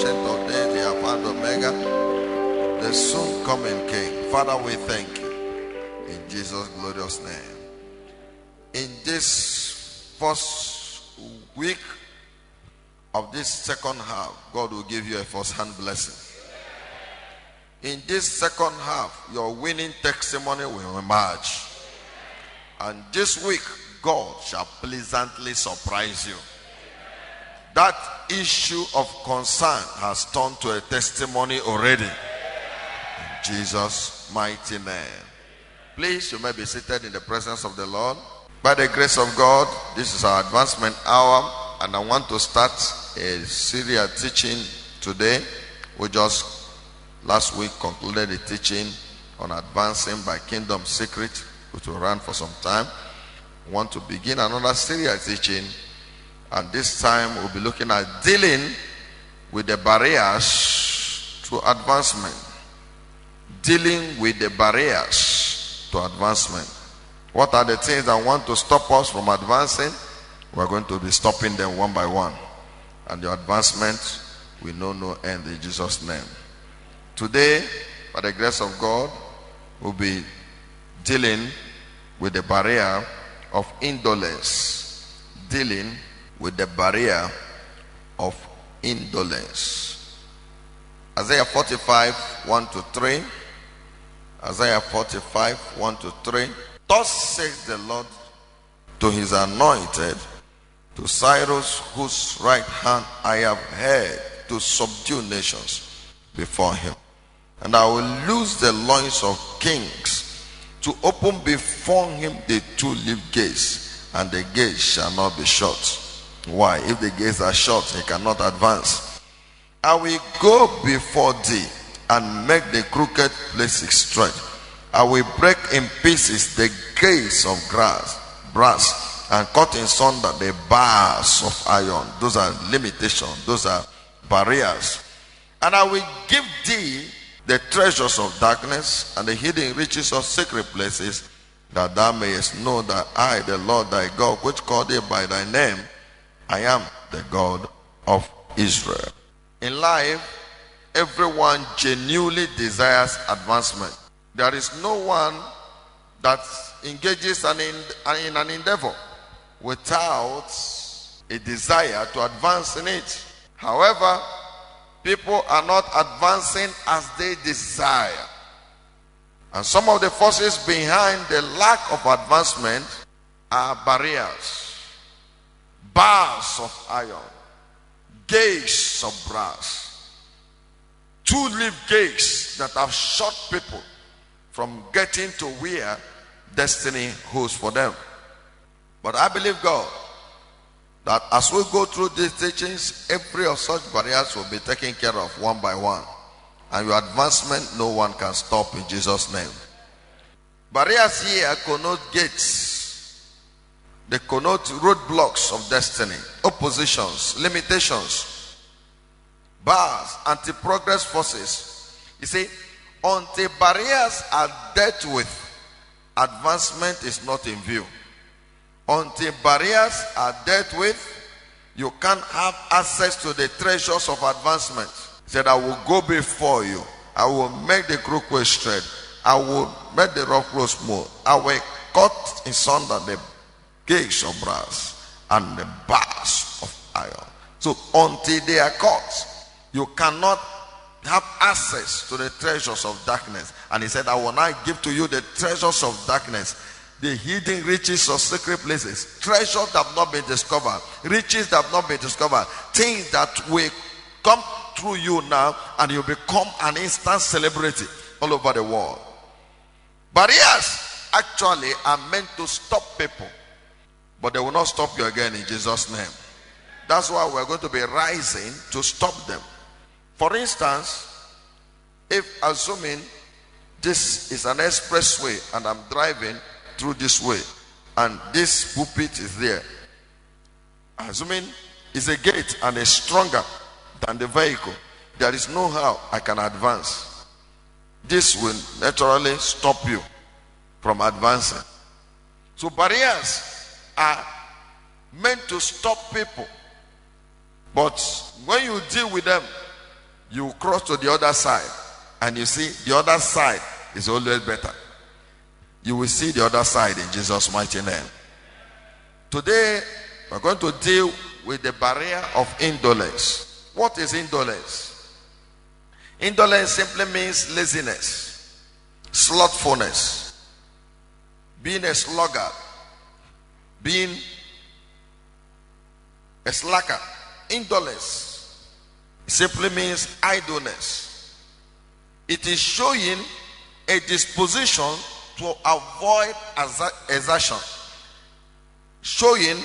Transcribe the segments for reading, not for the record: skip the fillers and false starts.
Ancient of Days, the Alpha and Omega, the soon coming King. Father, we thank you in Jesus' glorious name. In this first week of this second half, God will give you a first-hand blessing. In this second half, your winning testimony will emerge. And this week, God shall pleasantly surprise you. That issue of concern has turned to a testimony already. In Jesus' mighty name. Please, you may be seated in the presence of the Lord. By the grace of God, this is our advancement hour, and I want to start a serious teaching today. We just last week concluded a teaching on advancing by kingdom secret, which will run for some time. We want to begin another serious teaching, and this time we'll be looking at dealing with the barriers to advancement. Dealing with the barriers to advancement. What are the things that want to stop us from advancing? We're going to be stopping them one by one. And your advancement will know no end in Jesus' name. Today, by the grace of God, we'll be dealing with the barrier of indolence. Dealing with the barrier of indolence. Isaiah 45, 1-3. Isaiah 45, 1-3. Thus says the Lord to his anointed, to Cyrus, whose right hand I have held to subdue nations before him. And I will loose the loins of kings, to open before him the two-leaf gates, and the gates shall not be shut. Why? If the gates are shut, he cannot advance. I will go before thee, and make the crooked places straight. I will break in pieces the gates of brass, and cut in sunder the bars of iron. Those are limitations. Those are barriers. And I will give thee the treasures of darkness and the hidden riches of secret places, that thou mayest know that I, the Lord thy God, which called thee by thy name, I am the God of Israel. In life, everyone genuinely desires advancement. There is no one that engages in an endeavor without a desire to advance in it. However, people are not advancing as they desire. And some of the forces behind the lack of advancement are barriers, bars of iron, gates of brass, two-leaf gates that have shut people from getting to where destiny holds for them. But I believe God that as we go through these teachings, every of such barriers will be taken care of one by one. And your advancement, no one can stop in Jesus' name. Barriers here connote gates. They connote roadblocks of destiny, oppositions, limitations, bars, anti-progress forces. You see, until barriers are dealt with, advancement is not in view. Until barriers are dealt with, you can't have access to the treasures of advancement. He said, I will go before you. I will make the crooked way straight. I will make the rough road smooth. I will cut in sunder the gates of brass and the bars of iron. So until they are cut, you cannot have access to the treasures of darkness. And he said, I will now give to you the treasures of darkness, the hidden riches of secret places, treasures that have not been discovered, riches that have not been discovered, things that will come through you now, and you become an instant celebrity all over the world. Barriers actually are meant to stop people, but they will not stop you again in Jesus' name. That's why we're going to be rising to stop them. For instance, if assuming this is an expressway and I'm driving through this way and this pulpit is there, assuming it's a gate and it's stronger than the vehicle, there is no how I can advance. This will naturally stop you from advancing. So barriers are meant to stop people, but when you deal with them, You cross to the other side and you see the other side is always better. You will see the other side in Jesus' mighty name. Today, we're going to deal with the barrier of indolence. What is indolence? Indolence simply means laziness, slothfulness, being a sluggard, being a slacker. Indolence simply means idleness. It is showing a disposition to avoid exertion. Showing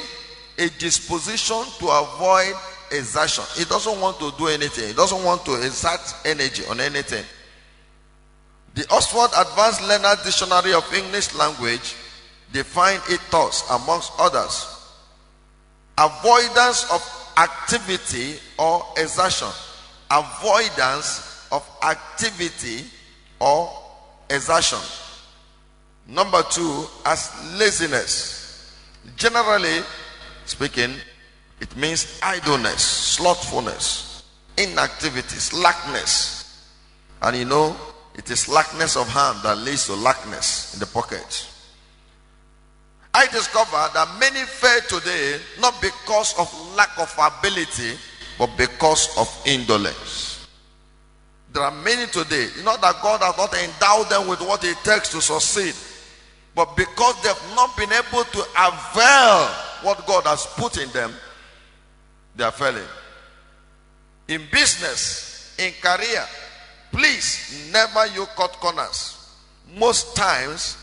a disposition to avoid exertion. He doesn't want to do anything. He doesn't want to exert energy on anything. The Oxford Advanced Learner Dictionary of English Language define it thus, amongst others: avoidance of activity or exertion. Avoidance of activity or exertion. Number 2, as laziness. Generally speaking, it means idleness, slothfulness, inactivity, slackness. And you know, it is slackness of hand that leads to lackness in the pocket. I discovered that many fail today not because of lack of ability, but because of indolence. There are many today, not that God has not endowed them with what it takes to succeed, but because they've not been able to avail what God has put in them, they are failing. In business, in career, please never you cut corners. Most times,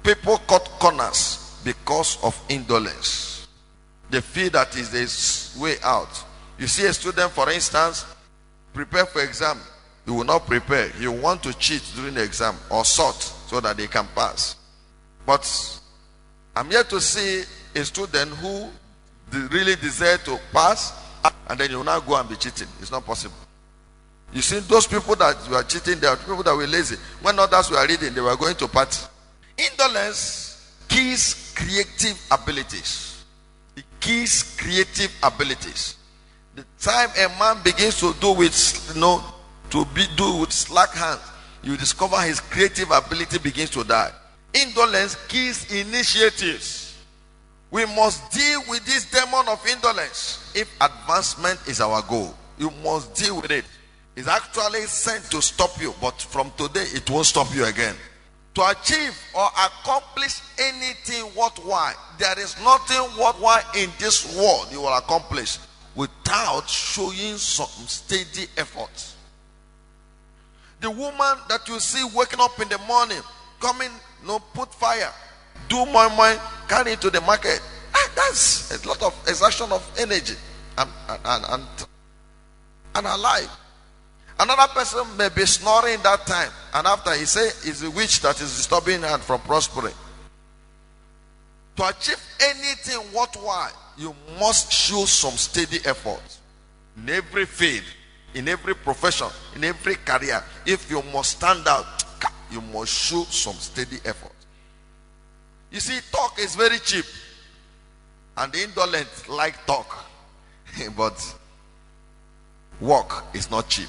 people cut corners because of indolence. They feel that is the way out. You see a student, for instance, prepare for exam. You will not prepare. You want to cheat during the exam or sort so that they can pass. But I'm here to see a student who really desire to pass, and then you will not go and be cheating. It's not possible. You see, those people that were cheating, they are people that were lazy. When others were reading, they were going to party. Indolence kills creative abilities. It kills creative abilities. The time a man begins to do with, do with slack hands, you discover his creative ability begins to die. Indolence kills initiatives. We must deal with this demon of indolence. If advancement is our goal, you must deal with it. It's actually sent to stop you, but from today it won't stop you again. To achieve or accomplish anything worthwhile, there is nothing worthwhile in this world you will accomplish without showing some steady effort. The woman that you see waking up in the morning, coming, put fire, do moi, carry it to the market. That's a lot of exertion of energy and alive. Another person may be snoring that time, and after he say it's a witch that is disturbing her from prospering. To achieve anything worthwhile, you must show some steady effort. In every field, in every profession, in every career, if you must stand out, you must show some steady effort. You see, talk is very cheap, and the indolent like talk, but work is not cheap.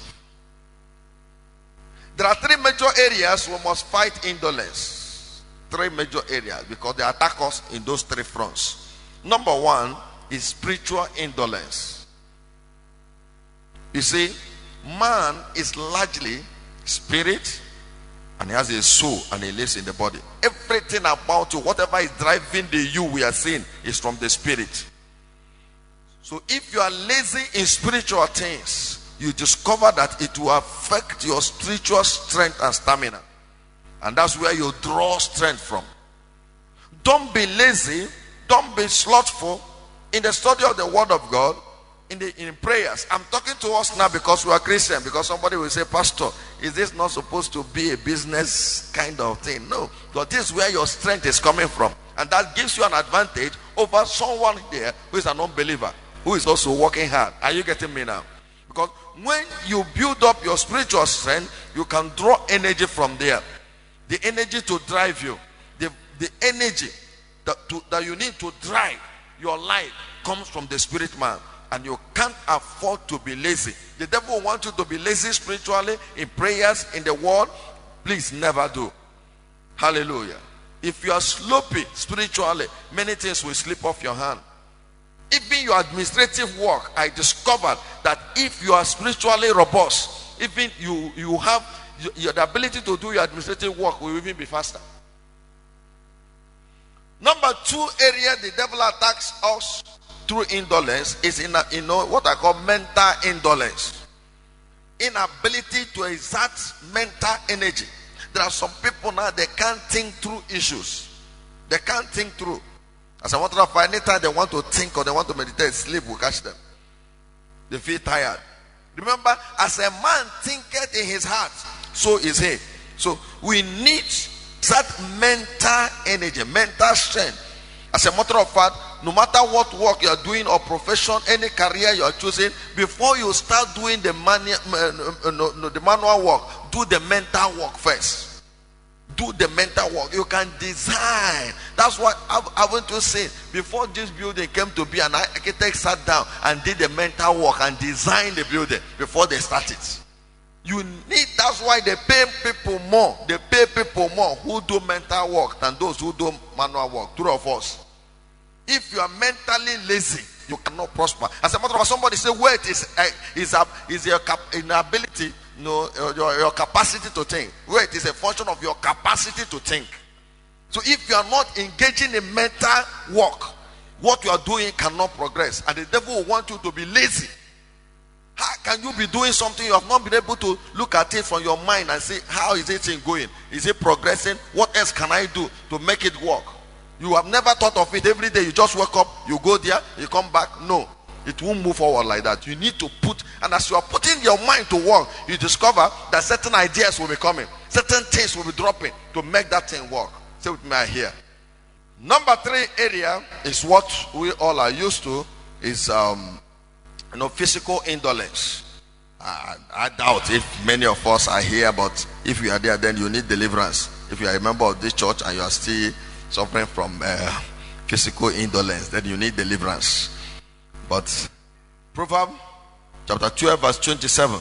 There are 3 major areas we must fight indolence. 3 major areas, because they attack us in those 3 fronts. Number 1 is spiritual indolence. You see, man is largely spirit, and he has a soul, and he lives in the body. Everything about you, whatever is driving the you we are seeing, is from the spirit. So if you are lazy in spiritual things, you discover that it will affect your spiritual strength and stamina. And that's where you draw strength from. Don't be lazy. Don't be slothful in the study of the word of God, in prayers. I'm talking to us now because we are Christian. Because somebody will say, Pastor, is this not supposed to be a business kind of thing? No. But this is where your strength is coming from. And that gives you an advantage over someone there who is an unbeliever, who is also working hard. Are you getting me now? Because when you build up your spiritual strength, you can draw energy from there. The energy to drive you, the energy that you need to drive your life comes from the spirit man. and you can't afford to be lazy. The devil will want you to be lazy spiritually, in prayers, in the word. Please never do. Hallelujah. If you are sloppy spiritually, many things will slip off your hand. Even your administrative work, I discovered that if you are spiritually robust, even you have the ability to do your administrative work will even be faster. Number 2 area the devil attacks us through indolence is in what I call mental indolence. Inability to exert mental energy. There are some people now, they can't think through issues. They can't think through. As a matter of fact, anytime they want to think or they want to meditate, sleep will catch them. They feel tired. Remember, as a man thinketh in his heart, so is he. So we need that mental energy, mental strength. As a matter of fact, no matter what work you are doing or profession, any career you are choosing, before you start doing the manual work, do the mental work first. Do the mental work. You can design. That's what I want to say. Before this building came to be, an architect sat down and did the mental work and designed the building before they started. You need, that's why they pay people more. They pay people more who do mental work than those who do manual work. True of us. If you are mentally lazy, you cannot prosper. As a matter of fact, somebody say weight is your inability, your capacity to think. Weight is a function of your capacity to think. So if you are not engaging in mental work, what you are doing cannot progress. And the devil will want you to be lazy. How can you be doing something you have not been able to look at it from your mind and say, how is it going? Is it progressing? What else can I do to make it work? You have never thought of it. Every day you just wake up, you go there, you come back. No, it won't move forward like that. You need to put, and as you are putting your mind to work, you discover that certain ideas will be coming, certain things will be dropping to make that thing work. Say with me, I hear. Number 3 area is what we all are used to, is physical indolence. I doubt if many of us are here, but if you are there, then you need deliverance. If you are a member of this church and you are still suffering from physical indolence, then you need deliverance. But Proverbs chapter 12 verse 27,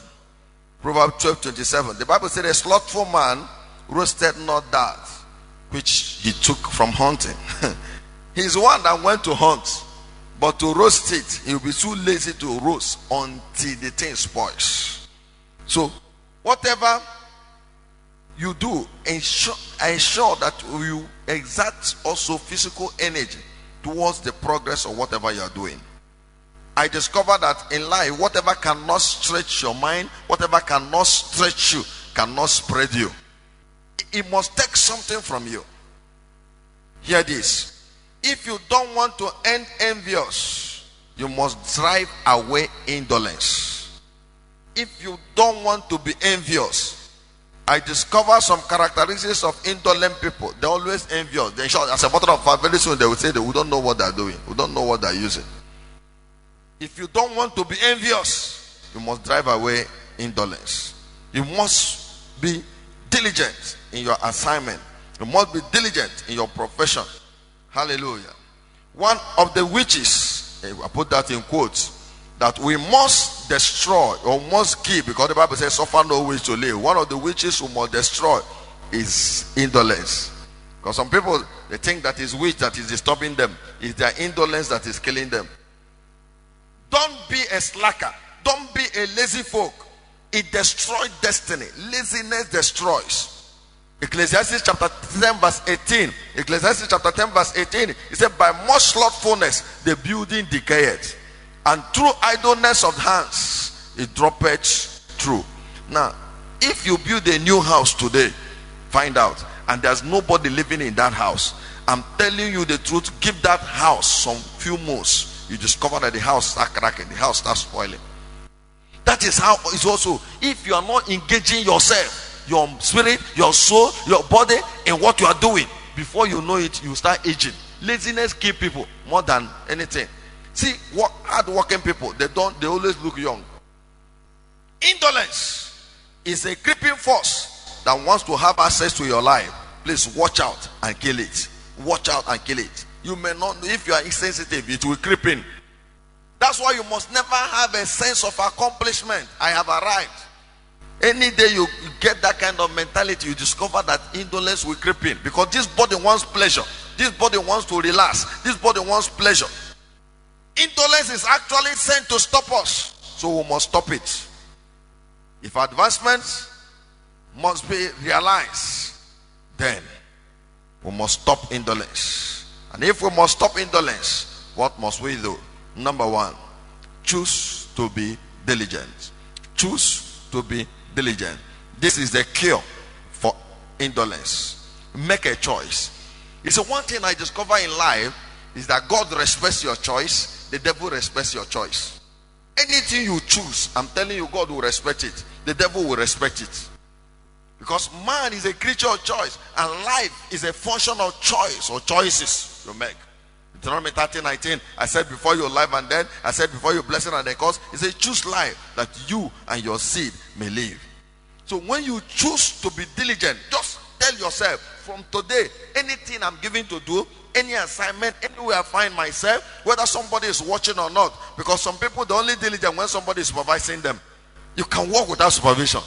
Proverbs 12:27, the Bible said, a slothful man roasted not that which he took from hunting. He's one that went to hunt, but to roast it, he will be too lazy to roast until the thing spoils. So whatever you do, ensure that you exert also physical energy towards the progress of whatever you are doing. I discovered that in life, whatever cannot stretch your mind, whatever cannot stretch you, cannot spread you. It must take something from you. Hear this. If you don't want to end envious, you must drive away indolence. If you don't want to be envious, I discover some characteristics of indolent people. They're always envious. They shout, as a matter of fact, very soon they will say that we don't know what they're doing. We don't know what they're using. If you don't want to be envious, you must drive away indolence. You must be diligent in your assignment. You must be diligent in your profession. Hallelujah. One of the witches, I put that in quotes, that we must destroy or must kill, because the Bible says suffer no witch to live. One of the witches who must destroy is indolence. Because some people, they think that is witch that is disturbing them. It's their indolence that is killing them. Don't be a slacker. Don't be a lazy folk. It destroys destiny. Laziness destroys. Ecclesiastes chapter 10 verse 18. Ecclesiastes chapter 10 verse 18. It said, by much slothfulness the building decayeth, and through idleness of hands it droppeth through. Now, if you build a new house today, find out, and there's nobody living in that house, I'm telling you the truth, give that house some few months, you discover that the house starts cracking, the house starts spoiling. That is how it's also, if you are not engaging yourself, your spirit, your soul, your body in what you are doing, before you know it, you start aging. Laziness kills people more than anything. See, hard working people, they always look young. Indolence is a creeping force that wants to have access to your life. Please watch out and kill it. Watch out and kill it. You may not, if you are insensitive, it will creep in. That's why you must never have a sense of accomplishment. I have arrived. Any day you get that kind of mentality, you discover that indolence will creep in, because this body wants pleasure. This body wants to relax. This body wants pleasure. Indolence is actually sent to stop us, so we must stop it. If advancements must be realized, then we must stop indolence. And if we must stop indolence, what must we do? Number one, choose to be diligent. Choose to be diligent. This is the cure for indolence. Make a choice. It's one thing I discover in life is that God respects your choice, the devil respects your choice. Anything you choose, I'm telling you, God will respect it. The devil will respect it. Because man is a creature of choice, and life is a function of choice or choices you make. Deuteronomy 30:19, I said before your life and death, I said before your blessing and the curse. He said choose life that you and your seed may live. So when you choose to be diligent, just tell yourself, from today, anything I'm given to do, any assignment, anywhere I find myself, whether somebody is watching or not, because some people, they're only diligent when somebody is supervising them. You can walk without supervision.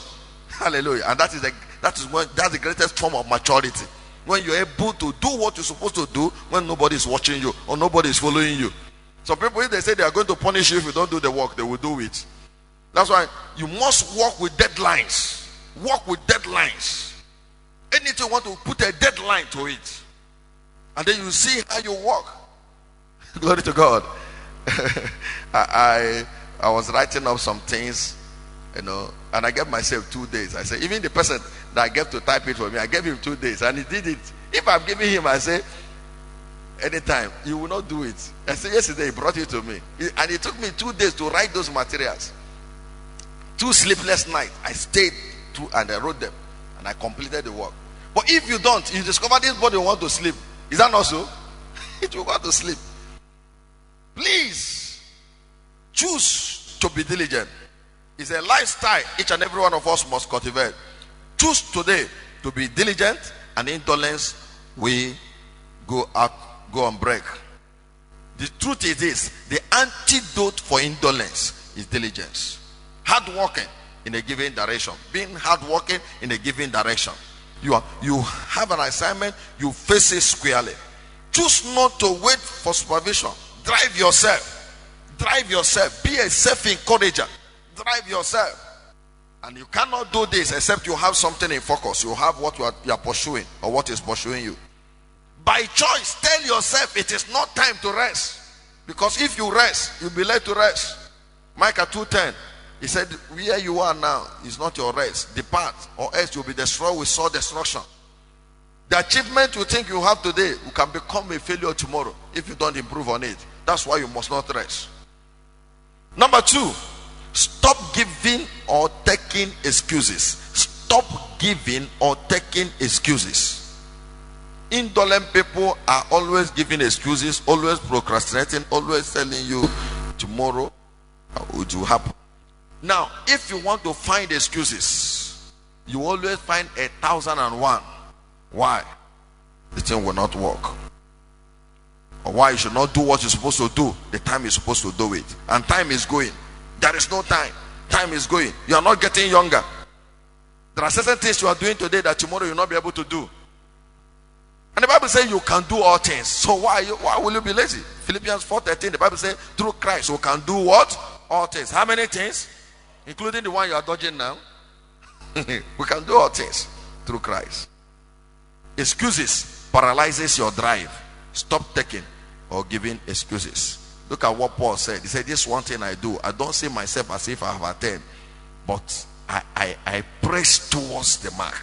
Hallelujah. And that's the greatest form of maturity. When you're able to do what you're supposed to do when nobody is watching you or nobody is following you. Some people, if they say they are going to punish you if you don't do the work, they will do it. That's why you must work with deadlines. Work with deadlines. Anything you want to put a deadline to it, and then you see how you work. Glory to God. I was writing up some things, and I gave myself 2 days. I said, even the person that I gave to type it for me, I gave him 2 days, and he did it. If I'm giving him, I say, anytime, you will not do it. I said, yesterday he brought it to me, and it took me 2 days to write those materials. 2 sleepless nights. I stayed through and I wrote them, and I completed the work. But if you don't, you discover this body will want to sleep. Is that not so? It will want to sleep. Please choose to be diligent. It's a lifestyle each and every one of us must cultivate. Choose today to be diligent, and indolence will go on break. The truth is this: the antidote for indolence is diligence. Hard working in a given direction. Being hard working in a given direction. You have an assignment, you face it squarely. Choose not to wait for supervision. Drive yourself. Drive yourself. Be a self-encourager. Drive yourself. And you cannot do this except you have something in focus. You have what you are pursuing, or what is pursuing you. By choice, tell yourself it is not time to rest. Because if you rest, you'll be led to rest. Micah 2:10. He said, where you are now is not your rest. Depart, or else you'll be destroyed with soul destruction. The achievement you think you have today, you can become a failure tomorrow if you don't improve on it. That's why you must not rest. Number 2, stop giving or taking excuses. Stop giving or taking excuses. Indolent people are always giving excuses, always procrastinating, always telling you tomorrow it will happen. Now, if you want to find excuses, you always find 1,001. Why? The thing will not work. Or why you should not do what you're supposed to do the time you're supposed to do it. And time is going. There is no time. Time is going. You are not getting younger. There are certain things you are doing today that tomorrow you'll not be able to do. And the Bible says you can do all things. So why will you be lazy? Philippians 4:13, the Bible says through Christ you can do what? All things. How many things? Including the one you are dodging now. We can do all things through Christ. Excuses paralyzes your drive. Stop taking or giving excuses. Look at what Paul said. He said, this one thing I do, I don't see myself as if I have attained, but I press towards the mark.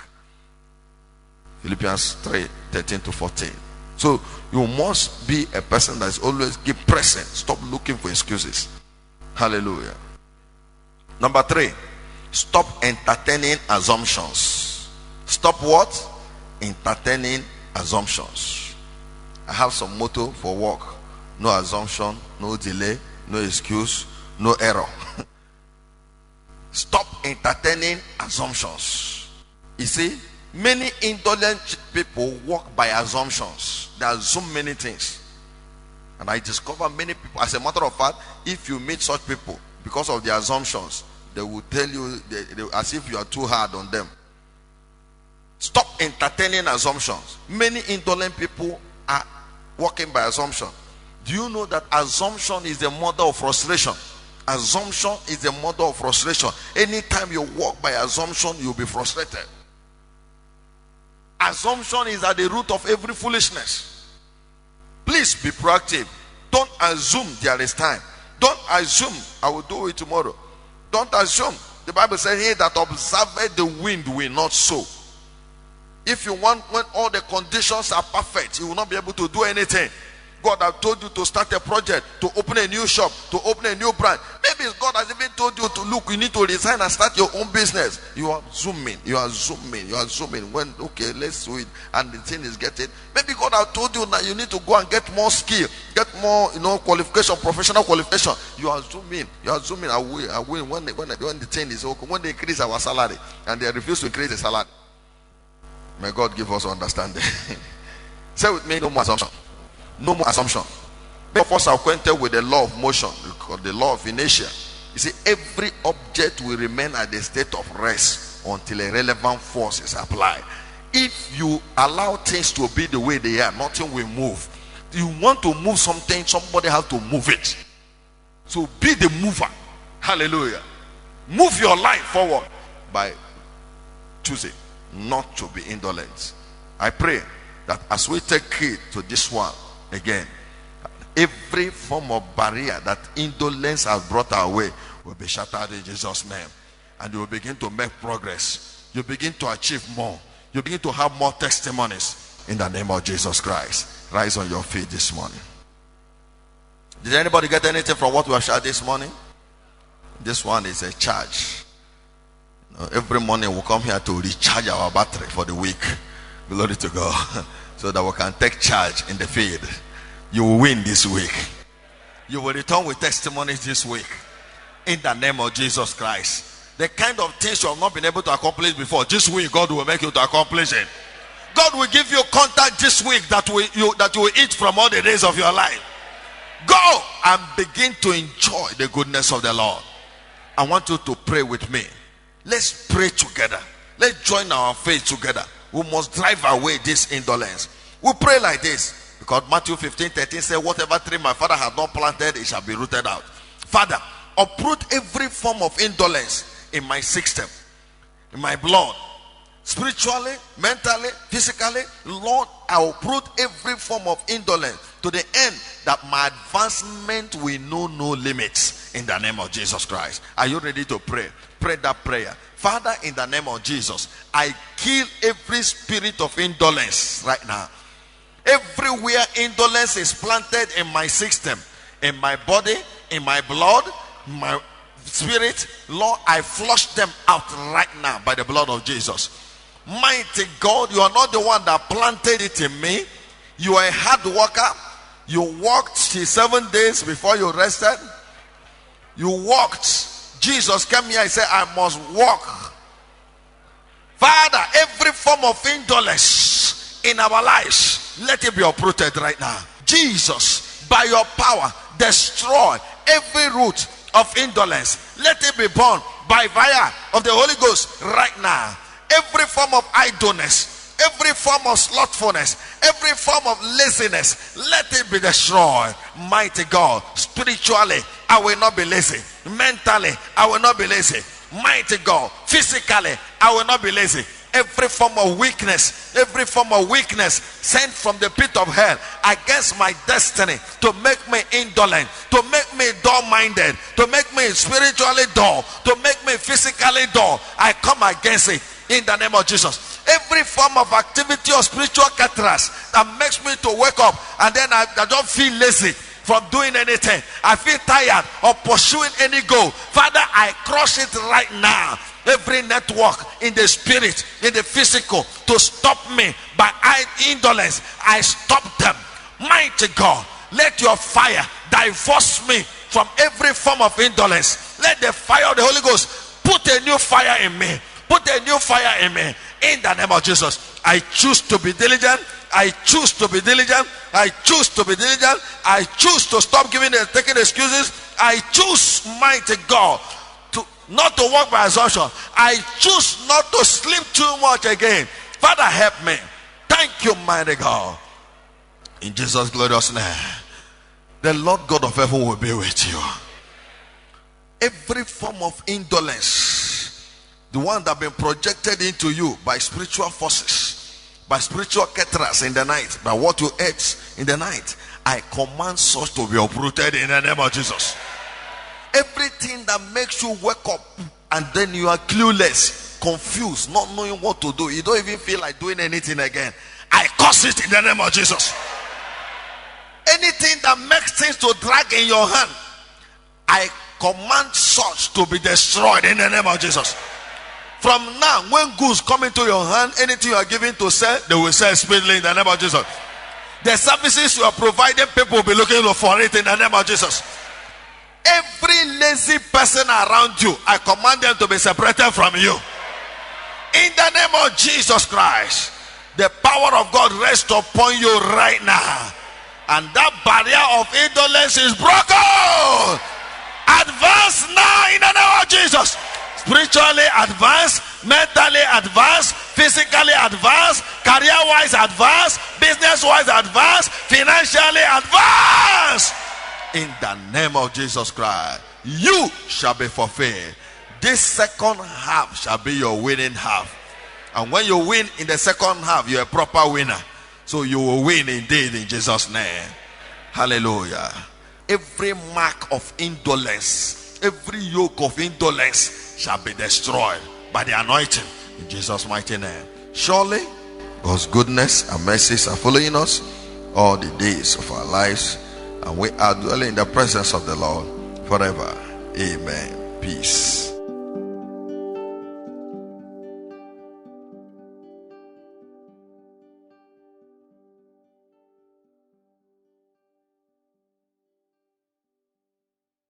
Philippians 3:13-14. So you must be a person that is always keep pressing. Stop looking for excuses. Hallelujah. Number 3, stop entertaining assumptions. Stop what? Entertaining assumptions. I have some motto for work: no assumption, no delay, no excuse, no error. Stop entertaining assumptions. You see, many indolent people work by assumptions. They assume many things. And I discover many people, as a matter of fact, if you meet such people, because of their assumptions, they will tell you as if you are too hard on them. Stop entertaining assumptions. Many indolent people are working by assumption. Do you know that assumption is the mother of frustration? Assumption is the mother of frustration. Anytime you walk by assumption, you'll be frustrated. Assumption is at the root of every foolishness. Please be proactive. Don't assume there is time. Don't assume I will do it tomorrow. Don't assume. The Bible says, he that observeth the wind will not sow. If you want, when all the conditions are perfect, you will not be able to do anything. God has told you to start a project, to open a new shop, to open a new brand. Maybe God has even told you to look, you need to resign and start your own business. You are zooming. When, okay, let's do it. And the thing is getting. Maybe God has told you that you need to go and get more skill, get more, qualification, professional qualification. You are zooming. I will. When the thing is okay, when they increase our salary and they refuse to increase the salary. May God give us understanding. Say with me, no more assumption. No more assumption. Many of us are acquainted with the law of motion, or the law of inertia. You see, every object will remain at the state of rest until a relevant force is applied. If you allow things to be the way they are, nothing will move. You want to move something, somebody has to move it. So be the mover. Hallelujah. Move your life forward by choosing not to be indolent. I pray that as we take heed to this one again, every form of barrier that indolence has brought our way will be shattered in Jesus' name, and you will begin to make progress. You begin to achieve more. You begin to have more testimonies in the name of Jesus Christ. Rise on your feet this morning. Did anybody get anything from what we have shared this morning? This one is a charge. Every morning we come here to recharge our battery for the week. Glory to God. So that we can take charge in the field. You will win this week. You will return with testimonies this week. In the name of Jesus Christ. The kind of things you have not been able to accomplish before, this week God will make you to accomplish it. God will give you contact this week that you will eat from all the days of your life. Go and begin to enjoy the goodness of the Lord. I want you to pray with me. Let's pray together. Let's join our faith together. We must drive away this indolence. We pray like this, because Matthew 15:13 says, whatever tree my father had not planted, it shall be rooted out. Father, uproot every form of indolence in my system, in my blood, spiritually, mentally, physically. Lord, I uproot every form of indolence to the end that my advancement will know no limits in the name of Jesus Christ. Are you ready to pray? Pray that prayer. Father, in the name of Jesus, I kill every spirit of indolence right now. Everywhere indolence is planted in my system, in my body, in my blood, my spirit, Lord, I flush them out right now by the blood of Jesus. Mighty God, you are not the one that planted it in me. You are a hard worker. You worked 7 days before you rested. You walked. Jesus came here and said, I must walk. Father, every form of indolence in our lives, let it be uprooted right now. Jesus, by your power, destroy every root of indolence. Let it be born by fire of the Holy Ghost right now. Every form of idleness, every form of slothfulness, every form of laziness, let it be destroyed. Mighty God, spiritually, I will not be lazy. Mentally, I will not be lazy. Mighty God, physically, I will not be lazy. Every form of weakness sent from the pit of hell against my destiny to make me indolent, to make me dull-minded, to make me spiritually dull, to make me physically dull, I come against it in the name of Jesus. Every form of activity or spiritual cataract that makes me to wake up and then I don't feel lazy from doing anything, I feel tired of pursuing any goal, Father, I crush it right now. Every network in the spirit, in the physical, to stop me by indolence, I stop them. Mighty God, let your fire divorce me from every form of indolence. Let the fire of the Holy Ghost put a new fire in me. Put a new fire in me. In the name of Jesus, I choose to be diligent. I choose to be diligent. I choose to be diligent. I choose to stop taking excuses. I choose, mighty God, not to walk by assumption. I choose not to sleep too much again. Father, help me. Thank you, mighty God. In Jesus' glorious name, the Lord God of heaven will be with you. Every form of indolence, the one that has been projected into you by spiritual forces, by spiritual caterers in the night, by what you ate in the night, I command such to be uprooted in the name of Jesus. Everything that makes you wake up and then you are clueless, confused, not knowing what to do, you don't even feel like doing anything again, I curse it in the name of Jesus. Anything that makes things to drag in your hand, I command such to be destroyed in the name of Jesus. From now, when goods come into your hand, anything you are giving to sell, they will sell speedily in the name of Jesus. The services you are providing, people will be looking for it in the name of Jesus. Every lazy person around you, I command them to be separated from you. In the name of Jesus Christ, the power of God rests upon you right now. And that barrier of indolence is broken. Advance now in the name of Jesus. Spiritually advance, mentally advance, physically advance, career-wise advance, business-wise advance, financially advance. In the name of Jesus Christ, you shall be fulfilled. This second half shall be your winning half. And when you win in the second half, you're a proper winner. So you will win indeed in Jesus' name. Hallelujah. Every mark of indolence, every yoke of indolence shall be destroyed by the anointing in Jesus' mighty name. Surely God's goodness and mercies are following us all the days of our lives, and we are dwelling in the presence of the Lord forever. Amen. Peace.